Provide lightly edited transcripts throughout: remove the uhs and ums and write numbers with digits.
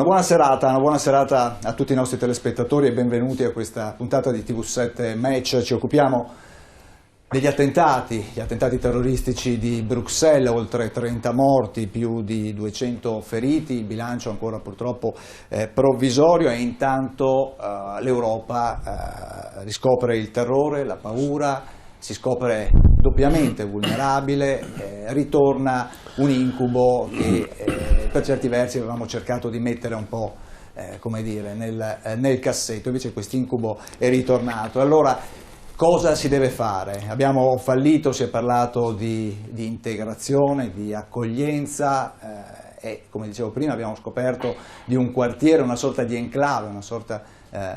Una buona serata a tutti i nostri telespettatori e benvenuti a questa puntata di TV7 Match. Ci occupiamo degli attentati, gli attentati terroristici di Bruxelles, oltre 30 morti, più di 200 feriti, il bilancio ancora purtroppo provvisorio, e intanto l'Europa riscopre il terrore, la paura, si scopre doppiamente vulnerabile, ritorna un incubo che per certi versi avevamo cercato di mettere un po' come dire, nel cassetto, invece quest'incubo è ritornato. Allora, cosa si deve fare? Abbiamo fallito, si è parlato di integrazione, di accoglienza e, come dicevo prima, abbiamo scoperto di un quartiere, una sorta di enclave, una sorta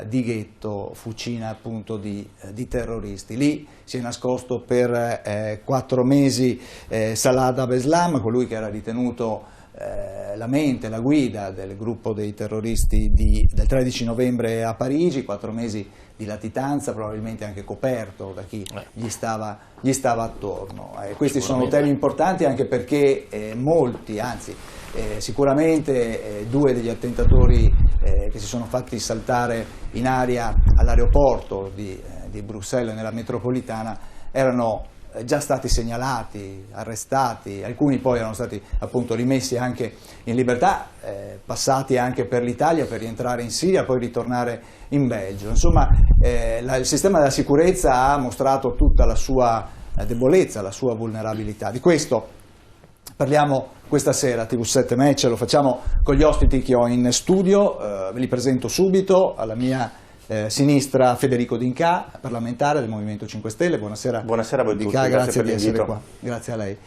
di ghetto, fucina appunto di terroristi. Lì si è nascosto per 4 mesi Salah Abdeslam, colui che era ritenuto la mente, la guida del gruppo dei terroristi del 13 novembre a Parigi, 4 mesi di latitanza, probabilmente anche coperto da chi gli stava attorno. Questi sono temi importanti anche perché molti, anzi sicuramente 2 degli attentatori che si sono fatti saltare in aria all'aeroporto di Bruxelles, nella metropolitana, erano già stati segnalati, arrestati, alcuni poi erano stati appunto rimessi anche in libertà, passati anche per l'Italia per rientrare in Siria, poi ritornare in Belgio. Insomma, il sistema della sicurezza ha mostrato tutta la sua debolezza, la sua vulnerabilità. Di questo parliamo questa sera a TV7 Match, lo facciamo con gli ospiti che ho in studio, ve li presento subito. Alla mia sinistra Federico D'Inca, parlamentare del Movimento 5 Stelle. Buonasera. Buonasera a voi tutti, grazie di essere qua. Grazie a lei.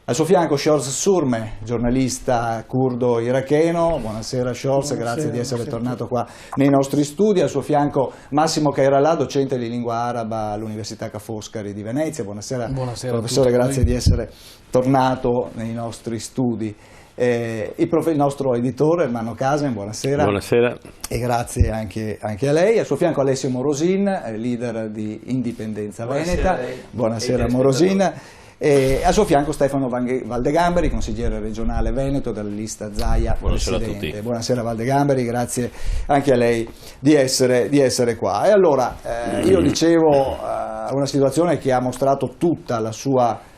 Al suo fianco Shols Surme, giornalista curdo iracheno. Buonasera Shols, grazie di essere tornato qua nei nostri studi. Al suo fianco Massimo Cairalà, docente di lingua araba all'Università Ca' Foscari di Venezia. Buonasera professore, grazie di essere tornato nei nostri studi. Il nostro editore Ermanno Casen, buonasera. Buonasera. E grazie anche a lei. Al suo fianco Alessio Morosin, leader di Indipendenza Veneta. Buonasera Morosin. E al suo fianco Stefano Valdegamberi, consigliere regionale Veneto della lista Zaia. Buonasera Presidente. a tutti. Buonasera Valdegamberi, grazie anche a lei di essere qua. E allora, io dicevo, una situazione che ha mostrato tutta la sua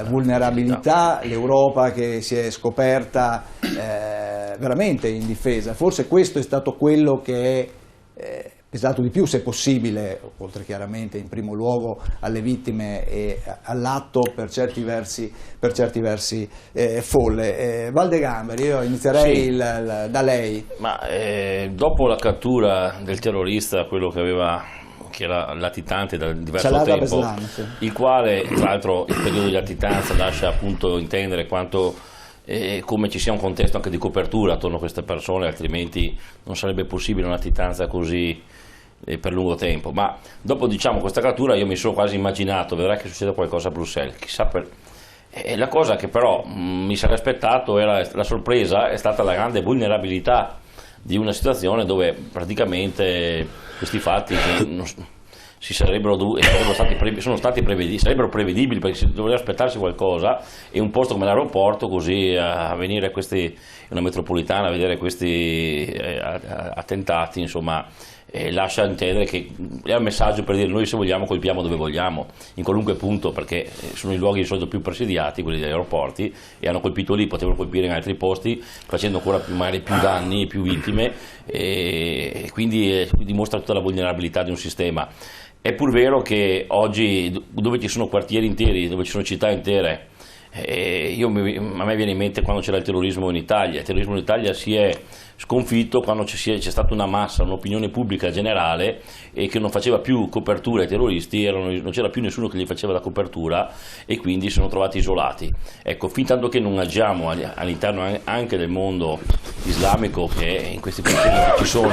vulnerabilità, l'Europa che si è scoperta veramente indifesa. Forse questo è stato quello che è pesato di più, se possibile, oltre chiaramente in primo luogo alle vittime e all'atto per certi versi folle. Valdegamberi, io inizierei da lei. Ma dopo la cattura del terrorista, quello che era latitante da diverso Salah tempo, Abdeslam, sì. Il quale, tra l'altro, il periodo di latitanza lascia appunto intendere quanto come ci sia un contesto anche di copertura attorno a queste persone, altrimenti non sarebbe possibile una latitanza così per lungo tempo. Ma dopo, diciamo, questa cattura io mi sono quasi immaginato, vedrà che succede qualcosa a Bruxelles, chissà la cosa che però mi sarei aspettato era la sorpresa, è stata la grande vulnerabilità di una situazione dove praticamente questi fatti sono stati sarebbero prevedibili, perché si doveva aspettarsi qualcosa, e un posto come l'aeroporto, così a venire una metropolitana a vedere questi attentati, insomma, lascia intendere che è un messaggio per dire: noi se vogliamo colpiamo dove vogliamo, in qualunque punto, perché sono i luoghi di solito più presidiati, quelli degli aeroporti, e hanno colpito lì, potevano colpire in altri posti facendo ancora magari più danni e più vittime, e quindi dimostra tutta la vulnerabilità di un sistema. È pur vero che oggi, dove ci sono quartieri interi, dove ci sono città intere, a me viene in mente quando c'era il terrorismo in Italia. Il terrorismo in Italia si è sconfitto quando c'è stata una massa, un'opinione pubblica generale che non faceva più copertura ai terroristi, non c'era più nessuno che gli faceva la copertura, e quindi si sono trovati isolati. Ecco, fin tanto che non agiamo all'interno anche del mondo islamico, che in questi conflitti ci sono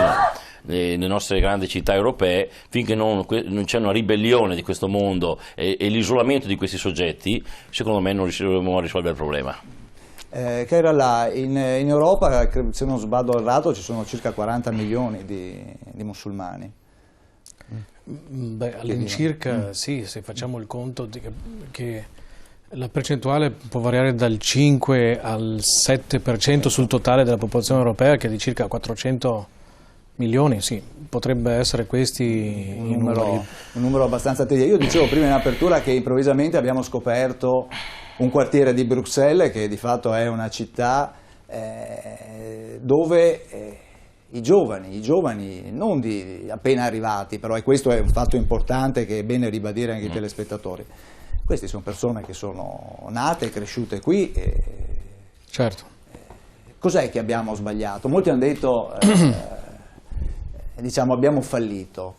nelle nostre grandi città europee, finché non c'è una ribellione di questo mondo e l'isolamento di questi soggetti, secondo me non riusciremo a risolvere il problema. Cairalà, in Europa, se non sbaglio errato, ci sono circa 40 milioni di musulmani. Beh, all'incirca sì, se facciamo il conto che La percentuale può variare dal 5 al 7% sul totale della popolazione europea, che è di circa 400 milioni, sì, potrebbe essere questi i numeri. Un numero abbastanza tedioso. Io dicevo prima in apertura che improvvisamente abbiamo scoperto un quartiere di Bruxelles che di fatto è una città dove i giovani non di appena arrivati, però questo è un fatto importante che è bene ribadire anche ai telespettatori. Queste sono persone che sono nate e cresciute qui. Certo. Cos'è che abbiamo sbagliato? Molti hanno detto, diciamo, abbiamo fallito.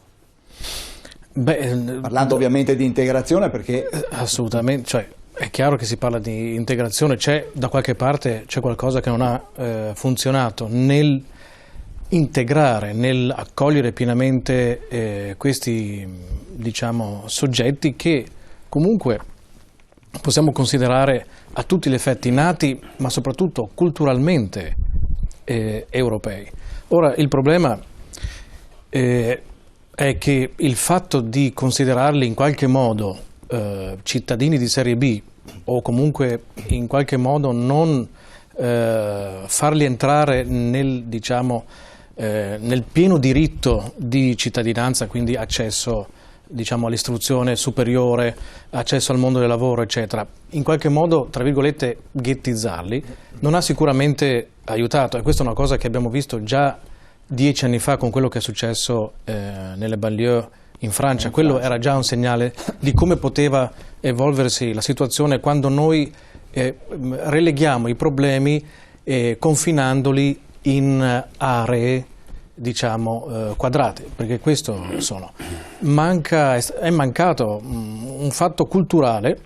Parlando ovviamente di integrazione, perché... Assolutamente, cioè, è chiaro che si parla di integrazione, da qualche parte c'è qualcosa che non ha funzionato nel integrare, nel accogliere pienamente questi, diciamo, soggetti che comunque possiamo considerare a tutti gli effetti nati, ma soprattutto culturalmente europei. Ora, il problema è che il fatto di considerarli in qualche modo cittadini di serie B, o comunque in qualche modo non farli entrare nel, diciamo, nel pieno diritto di cittadinanza, quindi accesso, diciamo, all'istruzione superiore, accesso al mondo del lavoro, eccetera, in qualche modo, tra virgolette, ghettizzarli, non ha sicuramente aiutato, e questa è una cosa che abbiamo visto già 10 anni fa con quello che è successo nelle banlieue in Francia. Quello era già un segnale di come poteva evolversi la situazione quando noi releghiamo i problemi confinandoli in aree, diciamo, quadrate, perché questo sono. È mancato un fatto culturale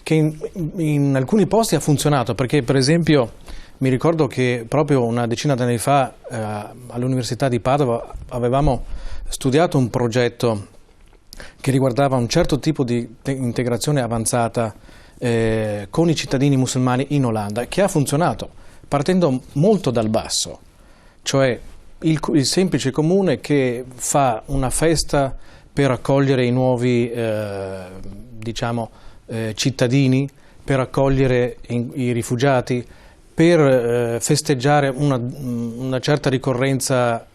che in alcuni posti ha funzionato, perché per esempio mi ricordo che proprio una decina di anni fa all'Università di Padova avevamo studiato un progetto che riguardava un certo tipo di integrazione avanzata con i cittadini musulmani in Olanda, che ha funzionato partendo molto dal basso, cioè il semplice comune che fa una festa per accogliere i nuovi diciamo, cittadini, per accogliere i rifugiati, per festeggiare una certa ricorrenza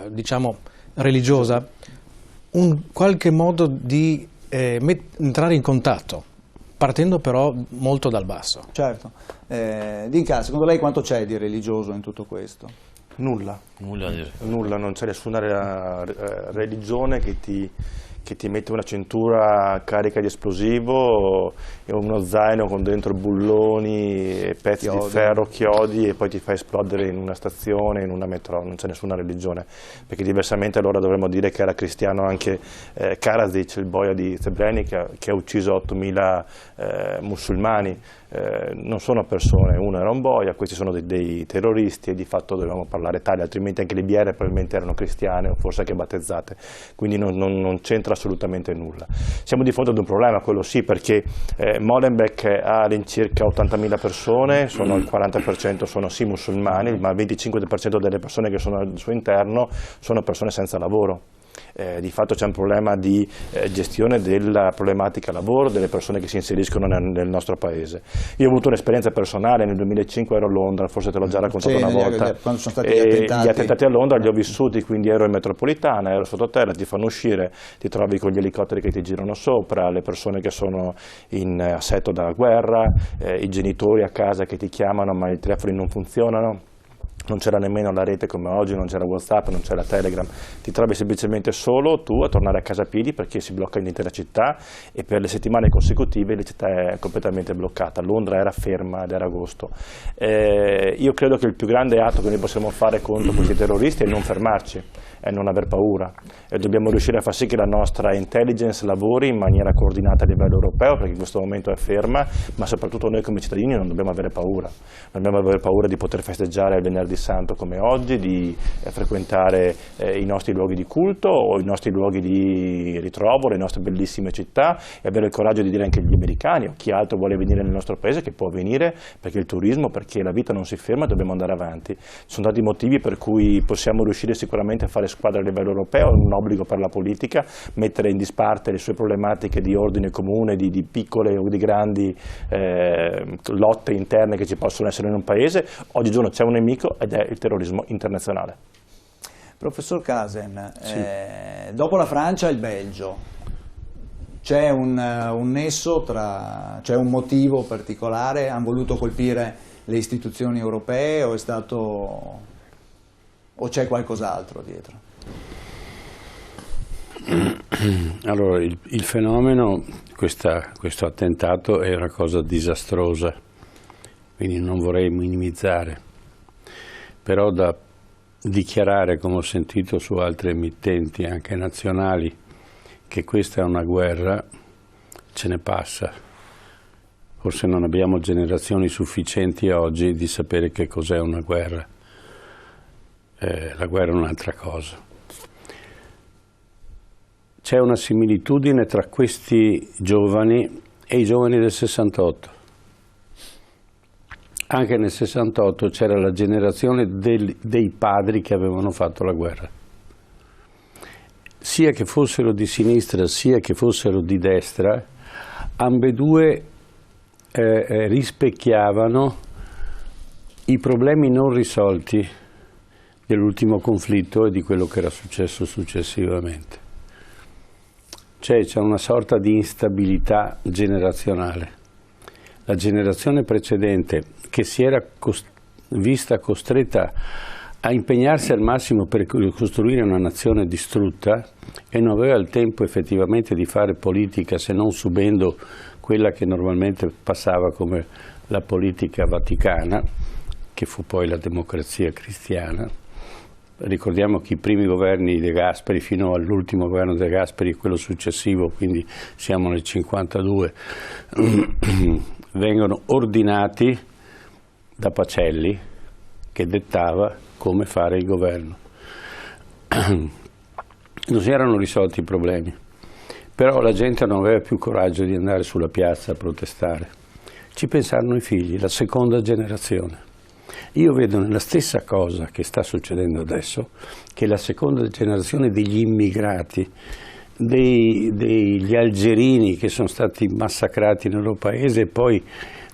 diciamo religiosa, un qualche modo di entrare in contatto, partendo però molto dal basso. Certo. Dinka, secondo lei quanto c'è di religioso in tutto questo? Nulla, non c'è nessuna religione che ti mette una cintura carica di esplosivo e uno zaino con dentro bulloni e pezzi di ferro, chiodi, e poi ti fa esplodere in una stazione, in una metro. Non c'è nessuna religione, perché diversamente allora dovremmo dire che era cristiano anche Karadzic, il boia di Srebrenica, che ha ucciso 8.000 musulmani. Non sono persone, uno era un boia, questi sono dei terroristi, e di fatto dovevamo parlare tale, altrimenti anche le biere probabilmente erano cristiane o forse anche battezzate, quindi non c'entra assolutamente nulla. Siamo di fronte ad un problema, quello sì, perché Molenbeek ha all'incirca 80.000 persone, il 40% sono sì musulmani, ma il 25% delle persone che sono al suo interno sono persone senza lavoro. Di fatto c'è un problema di gestione della problematica lavoro delle persone che si inseriscono nel nostro paese. Io ho avuto un'esperienza personale, nel 2005 ero a Londra, forse te l'ho già raccontato una volta, quando sono stati gli attentati a Londra li ho vissuti, quindi ero in metropolitana, ero sottoterra, ti fanno uscire, ti trovi con gli elicotteri che ti girano sopra, le persone che sono in assetto dalla guerra, i genitori a casa che ti chiamano ma i telefoni non funzionano. Non c'era nemmeno la rete come oggi, non c'era WhatsApp, non c'era Telegram, ti trovi semplicemente solo tu a tornare a casa a piedi perché si blocca l'intera città, e per le settimane consecutive la città è completamente bloccata. Londra era ferma ad agosto. Io credo che il più grande atto che noi possiamo fare contro questi terroristi è non fermarci, è non aver paura, e dobbiamo riuscire a far sì che la nostra intelligence lavori in maniera coordinata a livello europeo, perché in questo momento è ferma, ma soprattutto noi come cittadini non dobbiamo avere paura, non dobbiamo avere paura di poter festeggiare il venerdì venerdì santo come oggi, di frequentare i nostri luoghi di culto o i nostri luoghi di ritrovo, le nostre bellissime città, e avere il coraggio di dire anche agli americani o chi altro vuole venire nel nostro paese che può venire, perché il turismo, perché la vita non si ferma, dobbiamo andare avanti. Sono tanti motivi per cui possiamo riuscire sicuramente a fare squadra a livello europeo, è un obbligo per la politica, mettere in disparte le sue problematiche di ordine comune, di piccole o di grandi lotte interne che ci possono essere in un paese. Oggigiorno c'è un nemico ed è il terrorismo internazionale. Professor Casen, Sì. dopo la Francia e il Belgio, c'è un nesso c'è un motivo particolare? Hanno voluto colpire le istituzioni europee o c'è qualcos'altro dietro? Allora, il fenomeno, questo attentato è una cosa disastrosa, quindi non vorrei minimizzare, però da dichiarare, come ho sentito su altre emittenti anche nazionali, che questa è una guerra, ce ne passa. Forse non abbiamo generazioni sufficienti oggi di sapere che cos'è una guerra. La guerra è un'altra cosa. C'è una similitudine tra questi giovani e i giovani del 68. Anche nel 68 c'era la generazione dei padri che avevano fatto la guerra. Sia che fossero di sinistra sia che fossero di destra, ambedue rispecchiavano i problemi non risolti dell'ultimo conflitto e di quello che era successo successivamente. C'è una sorta di instabilità generazionale. La generazione precedente, che si era vista costretta a impegnarsi al massimo per costruire una nazione distrutta e non aveva il tempo effettivamente di fare politica se non subendo quella che normalmente passava come la politica vaticana, che fu poi la democrazia cristiana. Ricordiamo che i primi governi De Gasperi fino all'ultimo governo De Gasperi e quello successivo, quindi siamo nel 52, vengono ordinati da Pacelli, che dettava come fare il governo. Non si erano risolti i problemi, però la gente non aveva più coraggio di andare sulla piazza a protestare. Ci pensarono i figli, la seconda generazione. Io vedo nella stessa cosa che sta succedendo adesso, che la seconda generazione degli immigrati, degli algerini che sono stati massacrati nel loro paese e poi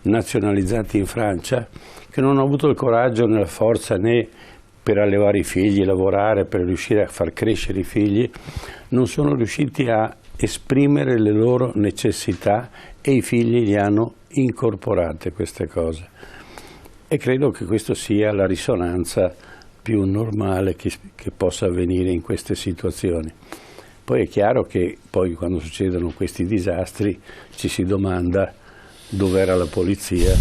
nazionalizzati in Francia, che non hanno avuto il coraggio né la forza né per allevare i figli, lavorare, per riuscire a far crescere i figli, non sono riusciti a esprimere le loro necessità e i figli li hanno incorporate queste cose. E credo che questo sia la risonanza più normale che possa avvenire in queste situazioni. Poi è chiaro che poi quando succedono questi disastri ci si domanda dov'era la polizia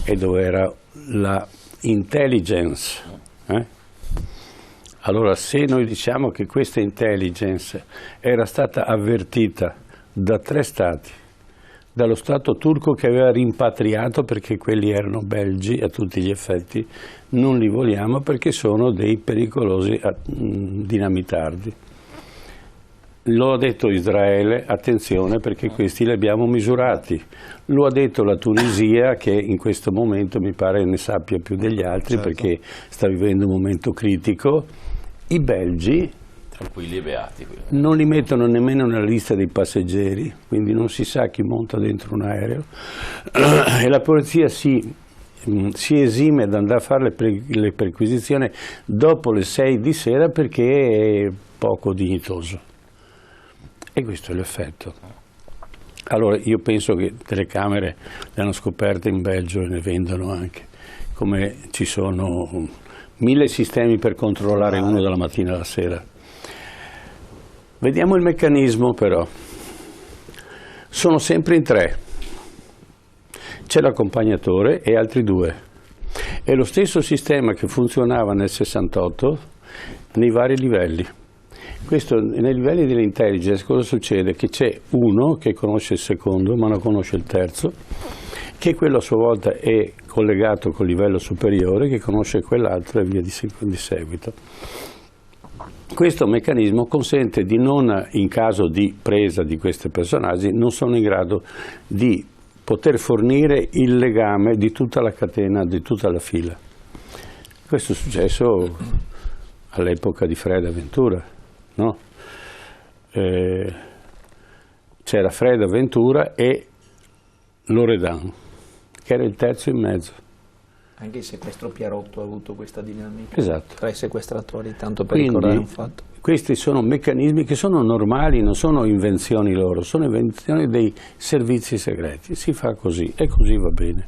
e dov'era la intelligence. Allora, se noi diciamo che questa intelligence era stata avvertita da 3 stati, dallo Stato turco che aveva rimpatriato perché quelli erano belgi a tutti gli effetti, non li vogliamo perché sono dei pericolosi dinamitardi. Lo ha detto Israele, attenzione perché questi li abbiamo misurati. Lo ha detto la Tunisia che in questo momento mi pare ne sappia più degli altri, certo, perché sta vivendo un momento critico. I belgi tranquilli e beati. Non li mettono nemmeno nella lista dei passeggeri, quindi non si sa chi monta dentro un aereo e la polizia si esime ad andare a fare le perquisizioni dopo le 6 di sera perché è poco dignitoso. E questo è l'effetto. Allora io penso che telecamere le hanno scoperte in Belgio e ne vendono anche, come ci sono 1000 sistemi per controllare uno dalla mattina alla sera. Vediamo il meccanismo però. Sono sempre in 3. C'è l'accompagnatore e altri 2. È lo stesso sistema che funzionava nel 68 nei vari livelli. Questo, nei livelli dell'intelligence cosa succede? Che c'è uno che conosce il secondo ma non conosce il terzo, che quello a sua volta è collegato col livello superiore che conosce quell'altro e via di seguito. Questo meccanismo consente di non, in caso di presa di questi personaggi, non sono in grado di poter fornire il legame di tutta la catena, di tutta la fila. Questo è successo all'epoca di Freda-Ventura, no? C'era Freda-Ventura e Loredan, che era il terzo in mezzo. Anche il sequestro Pierotto ha avuto questa dinamica, esatto, tra i sequestratori, tanto per ricordare un fatto. Questi sono meccanismi che sono normali, non sono invenzioni loro, sono invenzioni dei servizi segreti. Si fa così e così va bene.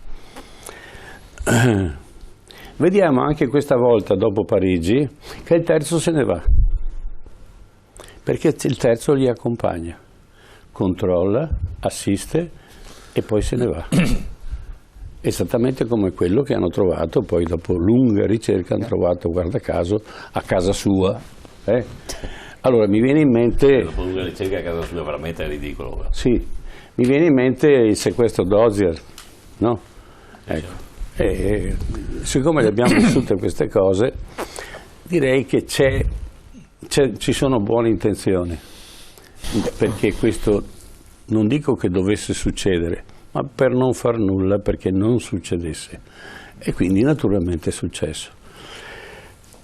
Vediamo anche questa volta, dopo Parigi, che il terzo se ne va, perché il terzo li accompagna, controlla, assiste e poi se ne va. Esattamente come quello che hanno trovato, poi dopo lunga ricerca hanno trovato, guarda caso, a casa sua. Allora mi viene in mente... Dopo lunga ricerca a casa sua veramente è ridicolo. Sì, mi viene in mente il sequestro d'Ozier, no? Ecco. E siccome le abbiamo vissute queste cose, direi che ci sono buone intenzioni, perché questo non dico che dovesse succedere, ma per non far nulla perché non succedesse, e quindi naturalmente è successo.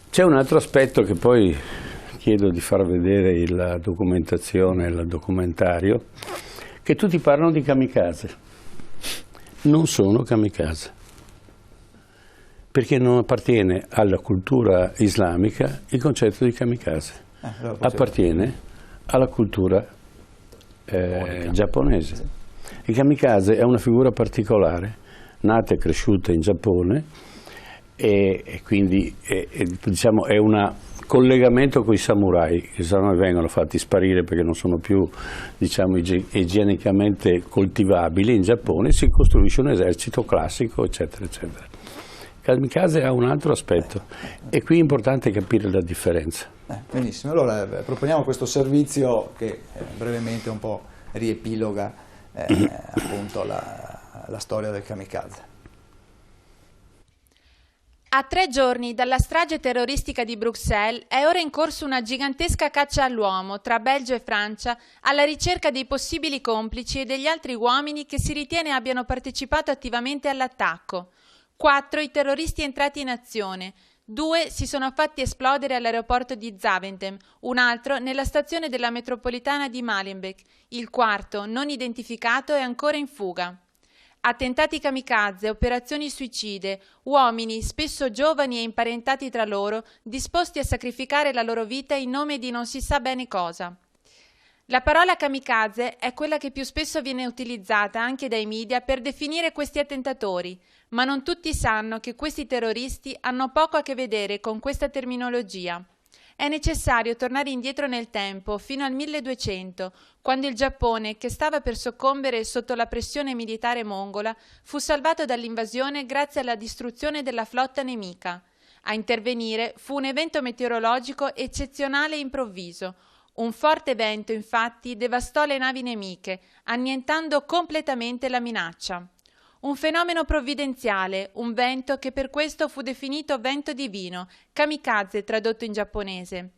C'è un altro aspetto che poi chiedo di far vedere la documentazione, il documentario, che tutti parlano di kamikaze. Non sono kamikaze, perché non appartiene alla cultura islamica il concetto di kamikaze, appartiene alla cultura giapponese. Il kamikaze è una figura particolare, nata e cresciuta in Giappone, e quindi diciamo, è un collegamento con i samurai. I samurai vengono fatti sparire perché non sono più, diciamo, igienicamente coltivabili in Giappone, si costruisce un esercito classico, eccetera, eccetera. Il kamikaze ha un altro aspetto e qui è importante capire la differenza. Benissimo, allora proponiamo questo servizio che brevemente un po' riepiloga appunto la storia del kamikaze. A 3 giorni dalla strage terroristica di Bruxelles è ora in corso una gigantesca caccia all'uomo tra Belgio e Francia alla ricerca dei possibili complici e degli altri uomini che si ritiene abbiano partecipato attivamente all'attacco. 4 i terroristi entrati in azione, 2 si sono fatti esplodere all'aeroporto di Zaventem, un altro nella stazione della metropolitana di Malenbeek, il quarto, non identificato, è ancora in fuga. Attentati kamikaze, operazioni suicide, uomini, spesso giovani e imparentati tra loro, disposti a sacrificare la loro vita in nome di non si sa bene cosa. La parola kamikaze è quella che più spesso viene utilizzata anche dai media per definire questi attentatori, ma non tutti sanno che questi terroristi hanno poco a che vedere con questa terminologia. È necessario tornare indietro nel tempo, fino al 1200, quando il Giappone, che stava per soccombere sotto la pressione militare mongola, fu salvato dall'invasione grazie alla distruzione della flotta nemica. A intervenire fu un evento meteorologico eccezionale e improvviso. Un forte vento, infatti, devastò le navi nemiche, annientando completamente la minaccia. Un fenomeno provvidenziale, un vento che per questo fu definito vento divino, kamikaze tradotto in giapponese.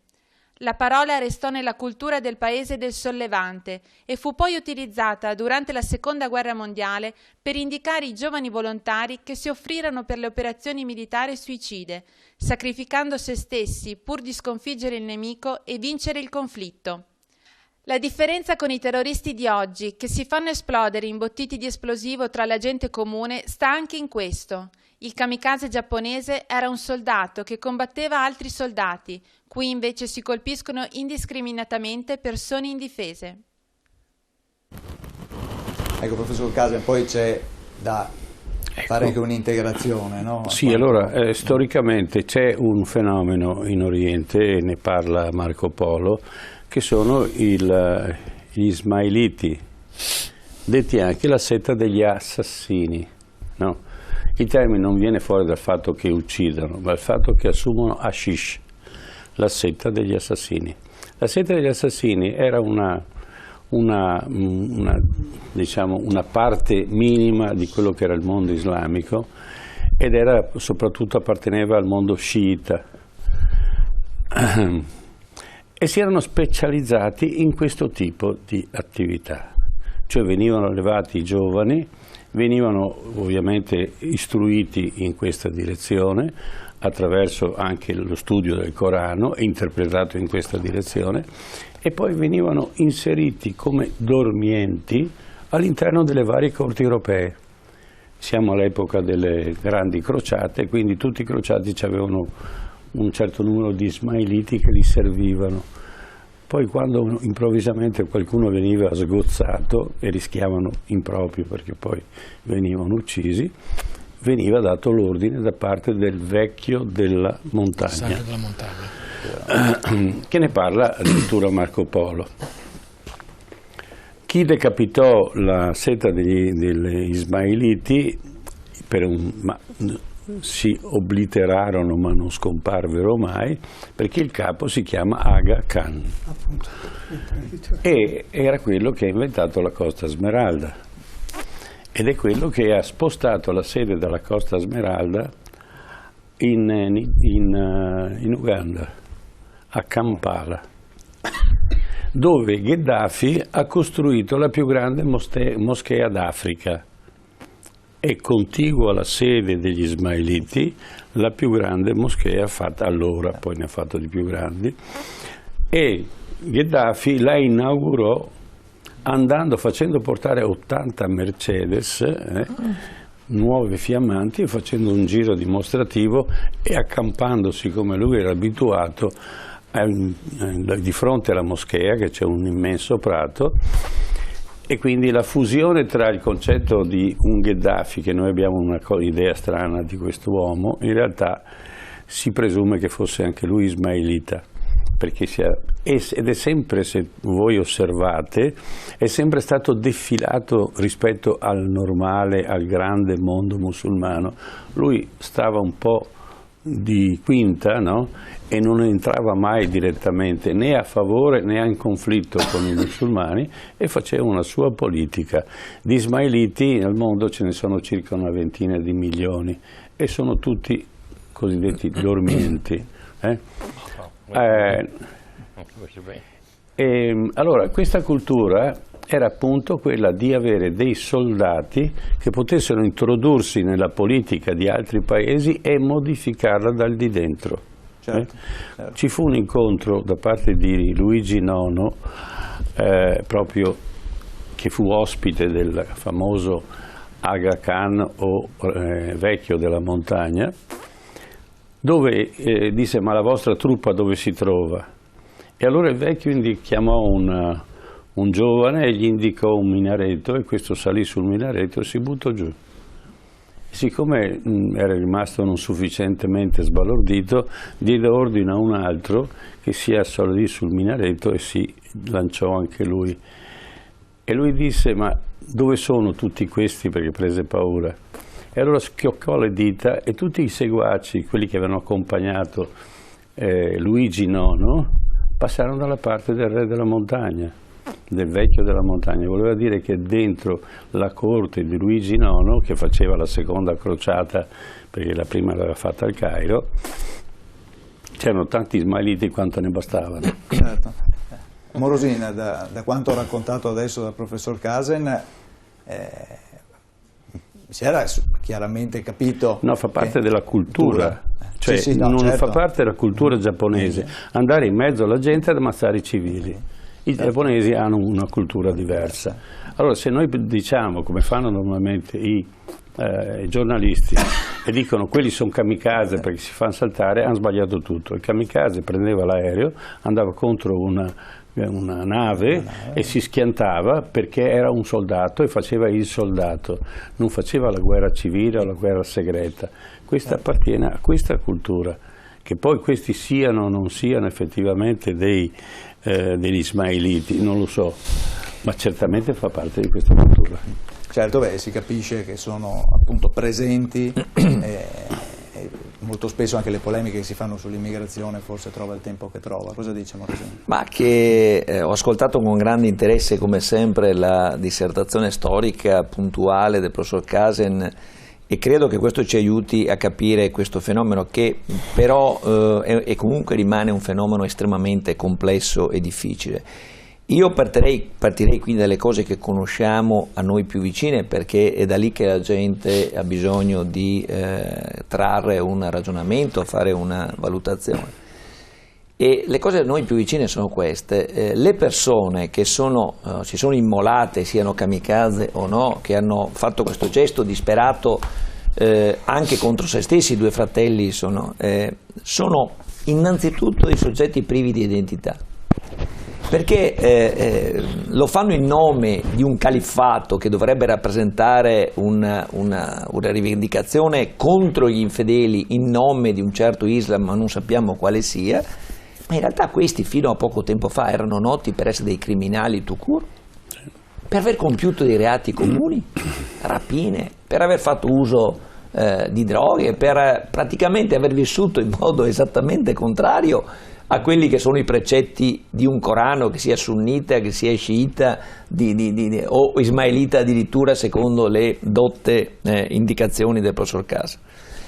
La parola restò nella cultura del paese del sollevante e fu poi utilizzata durante la Seconda Guerra Mondiale per indicare i giovani volontari che si offrirono per le operazioni militari suicide, sacrificando se stessi pur di sconfiggere il nemico e vincere il conflitto. La differenza con i terroristi di oggi, che si fanno esplodere imbottiti di esplosivo tra la gente comune, sta anche in questo. Il kamikaze giapponese era un soldato che combatteva altri soldati, qui invece si colpiscono indiscriminatamente persone indifese. Ecco, professor Casen, poi c'è da fare anche un'integrazione, no? Sì, allora, storicamente c'è un fenomeno in Oriente, e ne parla Marco Polo, che sono gli Ismailiti, detti anche la setta degli assassini, no? Il termine non viene fuori dal fatto che uccidono, ma dal fatto che assumono hashish, la setta degli assassini. La setta degli assassini era diciamo, una parte minima di quello che era il mondo islamico, ed era soprattutto apparteneva al mondo sciita. E si erano specializzati in questo tipo di attività, cioè venivano allevati i giovani, venivano ovviamente istruiti in questa direzione attraverso anche lo studio del Corano, interpretato in questa direzione, e poi venivano inseriti come dormienti all'interno delle varie corti europee. Siamo all'epoca delle grandi crociate, quindi tutti i crociati avevano un certo numero di ismailiti che li servivano. Poi quando improvvisamente qualcuno veniva sgozzato e rischiavano improprio perché poi venivano uccisi, veniva dato l'ordine da parte del vecchio della montagna, che ne parla addirittura Marco Polo. Chi decapitò la seta degli ismailiti si obliterarono ma non scomparvero mai, perché il capo si chiama Aga Khan e era quello che ha inventato la Costa Smeralda ed è quello che ha spostato la sede della Costa Smeralda in Uganda, a Kampala, dove Gheddafi ha costruito la più grande moschea d'Africa. È contiguo alla sede degli ismailiti, la più grande moschea fatta allora, poi ne ha fatto di più grandi, e Gheddafi la inaugurò facendo portare 80 Mercedes, nuove fiammanti, e facendo un giro dimostrativo e accampandosi come lui era abituato di fronte alla moschea, che c'è un immenso prato. E quindi la fusione tra il concetto di un Gheddafi, che noi abbiamo un'idea strana di questo uomo, in realtà si presume che fosse anche lui ismailita, perché ed è sempre, se voi osservate, è sempre stato defilato rispetto al normale, al grande mondo musulmano. Lui stava un po' di quinta, no? E non entrava mai direttamente né a favore né in conflitto con i musulmani e faceva una sua politica. Di ismailiti nel mondo ce ne sono circa una ventina di milioni e sono tutti cosiddetti dormienti. Allora, questa cultura era appunto quella di avere dei soldati che potessero introdursi nella politica di altri paesi e modificarla dal di dentro. Certo. Ci fu un incontro da parte di Luigi IX, proprio che fu ospite del famoso Aga Khan o vecchio della montagna, dove disse: ma la vostra truppa dove si trova? E allora il vecchio chiamò un giovane e gli indicò un minareto, e questo salì sul minareto e si buttò giù. Siccome era rimasto non sufficientemente sbalordito, diede ordine a un altro che si salì sul minareto e si lanciò anche lui. E lui disse: ma dove sono tutti questi? Perché prese paura. E allora schioccò le dita e tutti i seguaci, quelli che avevano accompagnato Luigi IX, passarono dalla parte del re della montagna, del vecchio della montagna. Voleva dire che dentro la corte di Luigi IX, che faceva la seconda crociata, perché la prima l'aveva fatta al Cairo, c'erano tanti ismailiti quanto ne bastavano. Certo. Morosina, da quanto raccontato adesso dal professor Kasen, si era chiaramente capito... No, fa parte della cultura. Cioè, sì, no, non certo. fa parte della cultura giapponese. Andare in mezzo alla gente ad ammazzare i civili. I giapponesi hanno una cultura diversa. Allora, se noi diciamo, come fanno normalmente i giornalisti, e dicono quelli sono kamikaze perché si fanno saltare, hanno sbagliato tutto. Il kamikaze prendeva l'aereo, andava contro una nave e si schiantava perché era un soldato e faceva il soldato, non faceva la guerra civile o la guerra segreta. Questa appartiene a questa cultura. Che poi questi siano o non siano effettivamente degli ismailiti, non lo so, ma certamente fa parte di questa cultura. Certo, si capisce che sono appunto presenti e molto spesso anche le polemiche che si fanno sull'immigrazione forse trova il tempo che trova. Cosa dice Morosini? Ma che ho ascoltato con grande interesse, come sempre, la dissertazione storica puntuale del professor Kasen e credo che questo ci aiuti a capire questo fenomeno, che però comunque rimane un fenomeno estremamente complesso e difficile. Io partirei quindi dalle cose che conosciamo a noi più vicine, perché è da lì che la gente ha bisogno di trarre un ragionamento, fare una valutazione. E le cose a noi più vicine sono queste: le persone che si sono immolate, siano kamikaze o no, che hanno fatto questo gesto disperato anche contro se stessi, 2 fratelli sono innanzitutto dei soggetti privi di identità, perché lo fanno in nome di un califfato che dovrebbe rappresentare una rivendicazione contro gli infedeli, in nome di un certo Islam, ma non sappiamo quale sia. Ma in realtà questi fino a poco tempo fa erano noti per essere dei criminali tout court, per aver compiuto dei reati comuni, rapine, per aver fatto uso di droghe, per praticamente aver vissuto in modo esattamente contrario a quelli che sono i precetti di un Corano, che sia sunnita, che sia sciita o ismaelita addirittura, secondo le dotte indicazioni del professor Casa.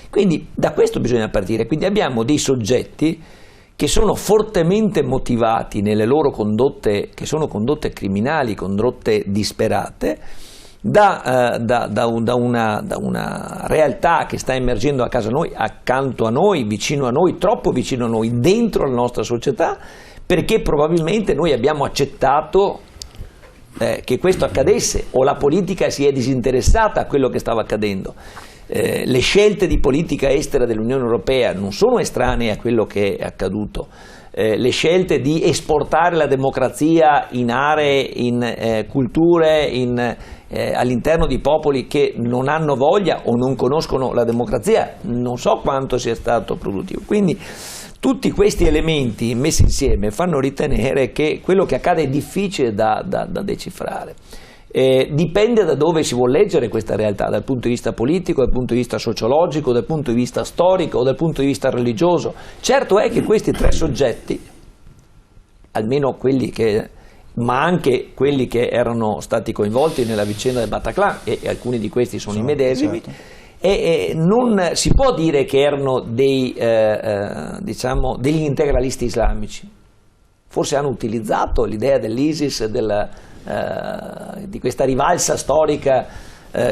Quindi da questo bisogna partire. Quindi abbiamo dei soggetti che sono fortemente motivati nelle loro condotte, che sono condotte criminali, condotte disperate, da una realtà che sta emergendo a casa noi, accanto a noi, vicino a noi, troppo vicino a noi, dentro la nostra società, perché probabilmente noi abbiamo accettato che questo accadesse, o la politica si è disinteressata a quello che stava accadendo. Le scelte di politica estera dell'Unione Europea non sono estranee a quello che è accaduto. Le scelte di esportare la democrazia in aree, in culture, all'interno di popoli che non hanno voglia o non conoscono la democrazia, non so quanto sia stato produttivo. Quindi tutti questi elementi messi insieme fanno ritenere che quello che accade è difficile da decifrare. Dipende da dove si vuole leggere questa realtà, dal punto di vista politico, dal punto di vista sociologico, dal punto di vista storico o dal punto di vista religioso. Certo è che questi 3 soggetti, almeno quelli ma anche quelli che erano stati coinvolti nella vicenda del Bataclan, e alcuni di questi sono i medesimi, certo. E non si può dire che erano degli integralisti islamici. Forse hanno utilizzato l'idea dell'ISIS, di questa rivalsa storica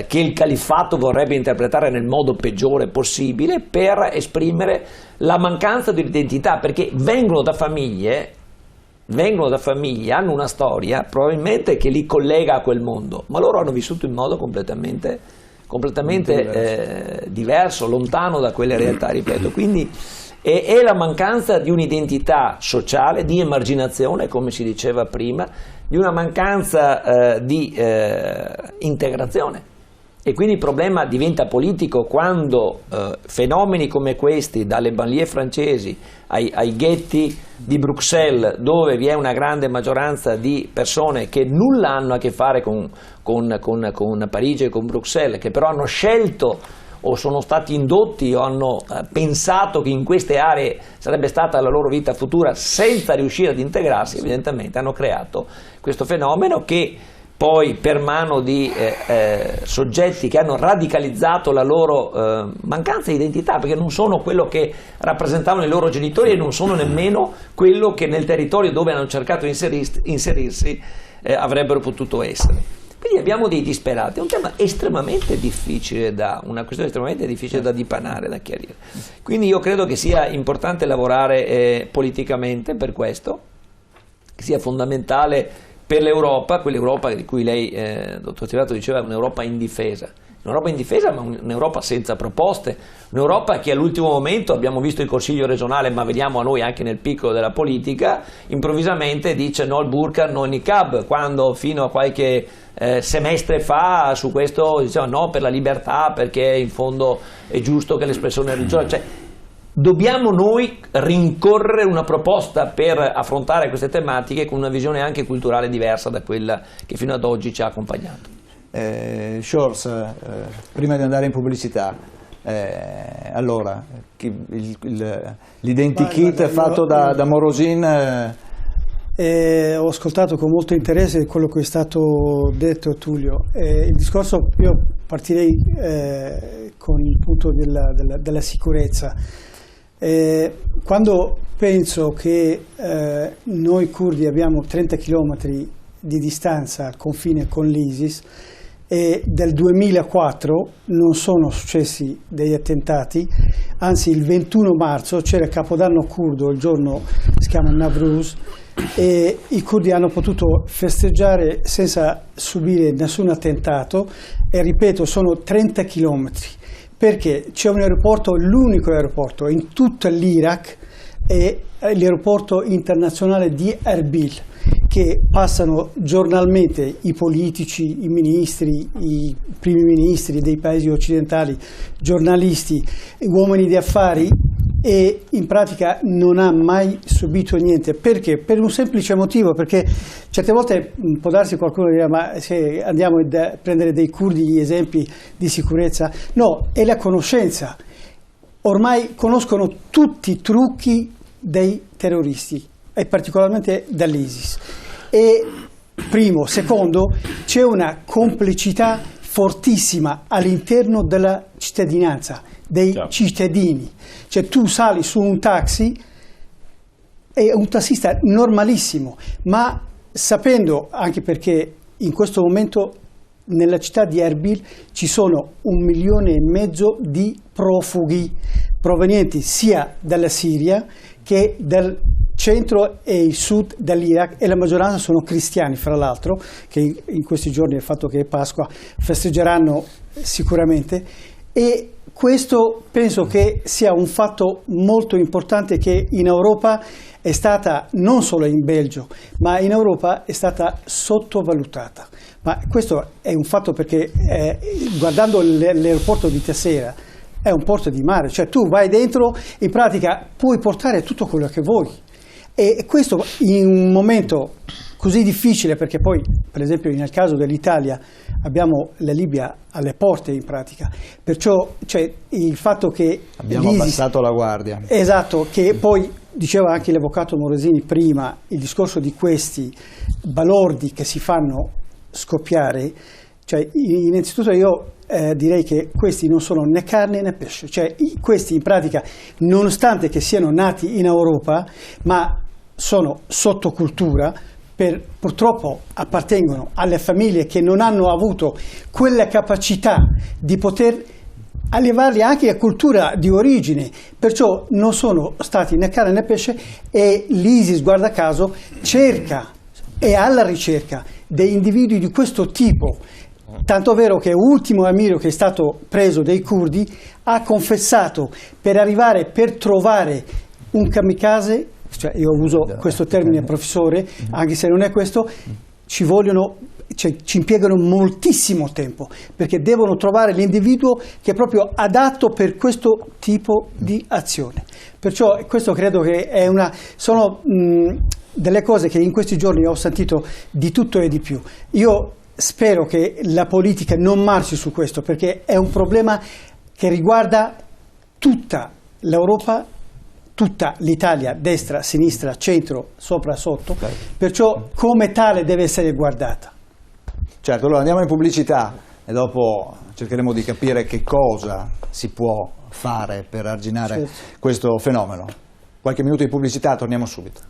che il califfato vorrebbe interpretare nel modo peggiore possibile, per esprimere la mancanza di identità, perché vengono da famiglie, hanno una storia probabilmente che li collega a quel mondo, ma loro hanno vissuto in modo completamente diverso, lontano da quelle realtà, ripeto. Quindi è la mancanza di un'identità sociale, di emarginazione, come si diceva prima, di una mancanza di integrazione. E quindi il problema diventa politico quando fenomeni come questi, dalle banlieue francesi ai ghetti di Bruxelles, dove vi è una grande maggioranza di persone che nulla hanno a che fare con Parigi e con Bruxelles, che però hanno scelto o sono stati indotti o hanno pensato che in queste aree sarebbe stata la loro vita futura, senza riuscire ad integrarsi, evidentemente hanno creato questo fenomeno che poi, per mano di soggetti che hanno radicalizzato la loro mancanza di identità, perché non sono quello che rappresentavano i loro genitori e non sono nemmeno quello che nel territorio dove hanno cercato di inserirsi avrebbero potuto essere. Quindi abbiamo dei disperati, è un tema estremamente difficile una questione estremamente difficile da dipanare, da chiarire. Quindi io credo che sia importante lavorare politicamente per questo, che sia fondamentale per l'Europa, quell'Europa di cui lei, dottor Tirato, diceva, un'Europa indifesa. Un'Europa indifesa, ma un'Europa senza proposte, un'Europa che all'ultimo momento, abbiamo visto il Consiglio regionale, ma vediamo a noi anche nel piccolo della politica, improvvisamente dice no al burqa, no al niqab, quando fino a qualche semestre fa su questo diceva no per la libertà, perché in fondo è giusto che l'espressione religiosa, cioè dobbiamo noi rincorrere una proposta per affrontare queste tematiche con una visione anche culturale diversa da quella che fino ad oggi ci ha accompagnato. Scholz, prima di andare in pubblicità, allora l'identikit fatto da Morosin. Ho ascoltato con molto interesse quello che è stato detto, Tullio. Il discorso, io partirei con il punto della sicurezza. Quando penso che noi curdi abbiamo 30 km di distanza al confine con l'ISIS e del 2004 non sono successi degli attentati, anzi il 21 marzo c'era il Capodanno curdo, il giorno si chiama Navruz, e i curdi hanno potuto festeggiare senza subire nessun attentato, e ripeto sono 30 chilometri, perché c'è un aeroporto, l'unico aeroporto in tutto l'Iraq è l'aeroporto internazionale di Erbil, che passano giornalmente i politici, i ministri, i primi ministri dei paesi occidentali, giornalisti, uomini di affari, e in pratica non ha mai subito niente. Perché? Per un semplice motivo, perché certe volte può darsi qualcuno dirà ma se andiamo a prendere dei curdi esempi di sicurezza, no, è la conoscenza. Ormai conoscono tutti i trucchi dei terroristi e particolarmente dall'ISIS. E primo, secondo, c'è una complicità fortissima all'interno della cittadinanza, dei cittadini. Cioè tu sali su un taxi, è un tassista normalissimo, ma sapendo, anche perché in questo momento nella città di Erbil ci sono 1,5 milioni di profughi provenienti sia dalla Siria che dal centro e il sud dell'Iraq, e la maggioranza sono cristiani, fra l'altro, che in questi giorni, il fatto che è Pasqua, festeggeranno sicuramente. E questo penso che sia un fatto molto importante, che in Europa è stata, non solo in Belgio, ma in Europa è stata sottovalutata. Ma questo è un fatto perché guardando l'aeroporto di Tessera, è un porto di mare, cioè tu vai dentro, in pratica puoi portare tutto quello che vuoi. E questo in un momento così difficile, perché poi per esempio nel caso dell'Italia abbiamo la Libia alle porte in pratica, perciò cioè, il fatto che abbiamo abbassato la guardia. Esatto, che poi diceva anche l'avvocato Morosini prima, il discorso di questi balordi che si fanno scoppiare, cioè innanzitutto io direi che questi non sono né carne né pesce, cioè questi in pratica, nonostante che siano nati in Europa, ma sono sottocultura, purtroppo appartengono alle famiglie che non hanno avuto quella capacità di poter allevarli anche a cultura di origine, perciò non sono stati né carne né pesce, e l'ISIS, guarda caso, cerca, è alla ricerca dei individui di questo tipo. Tanto vero che ultimo Amiro, che è stato preso dai curdi, ha confessato per trovare un kamikaze, cioè io uso questo termine professore, anche se non è questo, ci impiegano moltissimo tempo, perché devono trovare l'individuo che è proprio adatto per questo tipo di azione. Perciò questo credo che sono delle cose che in questi giorni ho sentito di tutto e di più. Io spero che la politica non marci su questo, perché è un problema che riguarda tutta l'Europa, tutta l'Italia, destra, sinistra, centro, sopra, sotto, perciò come tale deve essere guardata. Certo, allora andiamo in pubblicità e dopo cercheremo di capire che cosa si può fare per arginare questo fenomeno. Qualche minuto di pubblicità, torniamo subito.